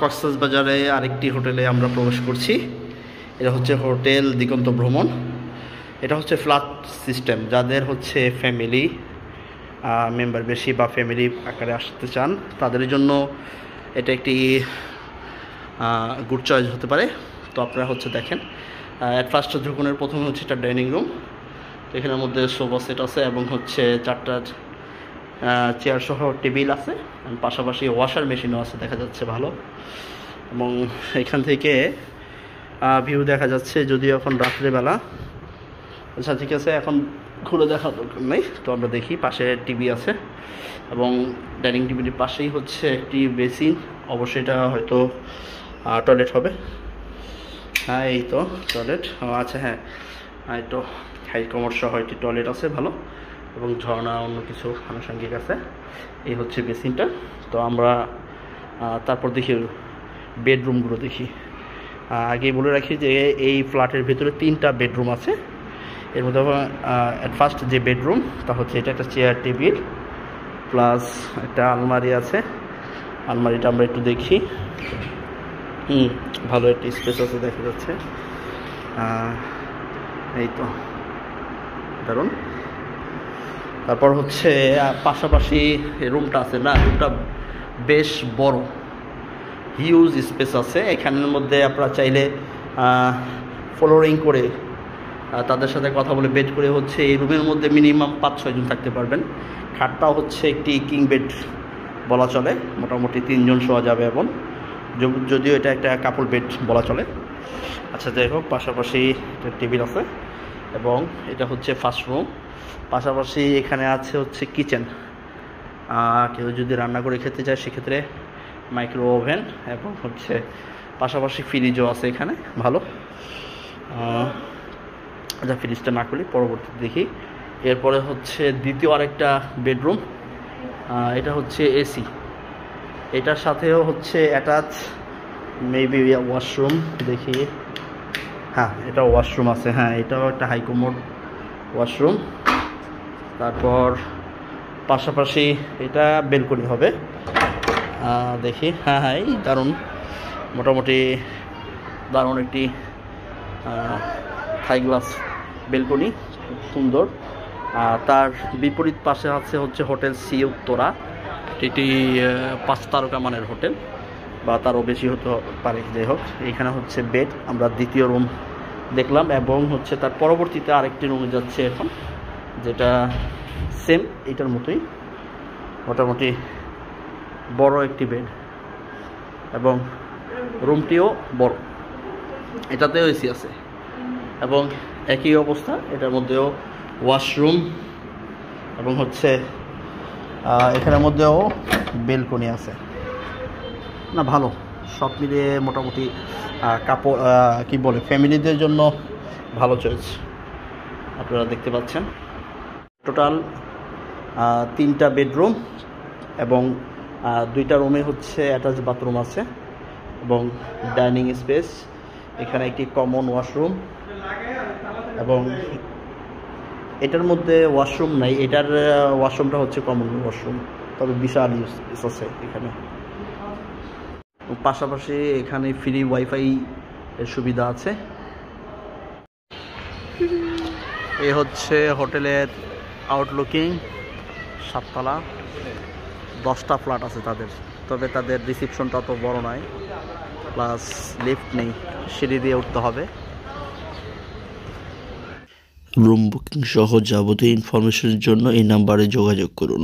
কক্সবাজারে আরেকটি হোটেলে আমরা প্রবেশ করছি। এটা হচ্ছে হোটেল দিগন্ত ভ্রমণ। এটা হচ্ছে ফ্ল্যাট সিস্টেম, যাদের হচ্ছে ফ্যামিলি মেম্বার বেশি বা ফ্যামিলি আকারে আসতে চান তাদের জন্য এটা একটি গুড চয়েস হতে পারে। তো আপনারা হচ্ছে দেখেন, অ্যাট ফার্স্ট ঢুকুনের প্রথমে হচ্ছে এটা ডাইনিং রুম। এখানের মধ্যে সোফা সেট আছে এবং হচ্ছে 4টা চেয়ার সহ টেবিল আছে, পাশাপাশি ওয়াশার মেশিনও আছে, দেখা যাচ্ছে ভালো। এবং এখান থেকে ভিউ দেখা যাচ্ছে, যদিও এখন রাত্রেবেলা। আচ্ছা ঠিক আছে, এখন ঘুরে দেখার দরকার নেই। তো আমরা দেখি, পাশে টিভি আছে এবং ডাইনিং টেবিলের পাশেই হচ্ছে একটি বেসিন। অবশ্যই এটা হয়তো টয়লেট হবে। হ্যাঁ এই তো টয়লেট। আচ্ছা হ্যাঁ, এই তো হাই কমোড সহ একটি টয়লেট আছে ভালো, এবং ঝর্ণা অন্য কিছু আনুষঙ্গিক আছে। এই হচ্ছে বেসিনটা। তো আমরা তারপর দেখি বেডরুমগুলো দেখি। আগে বলে রাখি যে এই ফ্ল্যাটের ভিতরে 3টা বেডরুম আছে। এর মধ্যে অ্যাট ফার্স্ট যে বেডরুম তা হচ্ছে এটা একটা চেয়ার টেবিল প্লাস একটা আলমারি আছে। আলমারিটা আমরা একটু দেখি। ভালো একটা স্পেস আছে দেখা যাচ্ছে। এই তো দারুণ। তারপর হচ্ছে পাশাপাশি রুমটা আছে না, রুমটা বেশ বড়, হিউজ স্পেস আছে। এখানের মধ্যে আপনারা চাইলে ফ্লোরিং করে তাদের সাথে কথা বলে বেড করে হচ্ছে এই রুমের মধ্যে মিনিমাম 5-6 জন থাকতে পারবেন। খাটটাও হচ্ছে একটি কিং বেড বলা চলে, মোটামুটি 3 জন শোয়া যাবে, এবং যদিও এটা একটা কাপল বেড বলা চলে। আচ্ছা যাই হোক, পাশাপাশি টেবিল আছে এবং এটা হচ্ছে ফার্স্ট রুম। পাশাপাশি এখানে আছে হচ্ছে কিচেন। কেউ যদি রান্না করে খেতে চায় সেক্ষেত্রে মাইক্রো ওভেন, এবং হচ্ছে পাশাপাশি ফ্রিজও আছে এখানে ভালো। আচ্ছা ফ্রিজটা না খুলি, পরবর্তীতে দেখি। এরপরে হচ্ছে দ্বিতীয় আরেকটা বেডরুম। এটা হচ্ছে এসি, এটার সাথেও হচ্ছে অ্যাটাচ মেবি ওয়াশরুম। দেখি, হ্যাঁ এটা ওয়াশরুম আছে। হ্যাঁ এটাও একটা হাইকমোড ওয়াশরুম। তারপর পাশাপাশি এটা বেলকনি হবে। দেখি, হ্যাঁ এই দারুণ, মোটামুটি দারুণ একটি থাই গ্লাস বেলকনি, খুব সুন্দর। তার বিপরীত পাশে আছে হচ্ছে হোটেল সি উত্তরা। এটি 5 তারকা মানের হোটেল বা তারও বেশি হতে পারে। যাই হোক, এইখানে হচ্ছে বেড। আমরা দ্বিতীয় রুম দেখলাম এবং হচ্ছে তার পরবর্তীতে আরেকটি রুমে যাচ্ছে এখন, যেটা সেম এটার মতোই, মোটামুটি বড় একটি বেড এবং রুমটিও বড়। এটাতেও এসি আছে এবং একই অবস্থা, এটার মধ্যেও ওয়াশরুম এবং হচ্ছে এখানের মধ্যেও বেলকনি আছে। না ভালো, সব মিলিয়ে মোটামুটি কাপড় কি বলে ফ্যামিলিদের জন্য ভালো চয়েস। আপনারা দেখতে পাচ্ছেন টোটাল 3টা বেডরুম এবং 2টা রুমে হচ্ছে অ্যাটাচ বাথরুম আছে এবং ডাইনিং স্পেস। এখানে একটি কমন ওয়াশরুম এবং এটার মধ্যে ওয়াশরুম নাই, এটার ওয়াশরুমটা হচ্ছে কমন ওয়াশরুম, তবে বিশাল ইউজ আছে এখানে। পাশাপাশি এখানে ফ্রি ওয়াইফাই এর সুবিধা আছে। এই হচ্ছে হোটেলের আউটলুকিং। 7 তলা, 10টা ফ্ল্যাট আছে তাদের, তবে তাদের রিসিপশনটা তো বড় নয়, প্লাস লিফট নেই, সিঁড়ি দিয়ে উঠতে হবে। রুম বুকিং সহ যাবতীয় ইনফরমেশনের জন্য এই নাম্বারে যোগাযোগ করুন।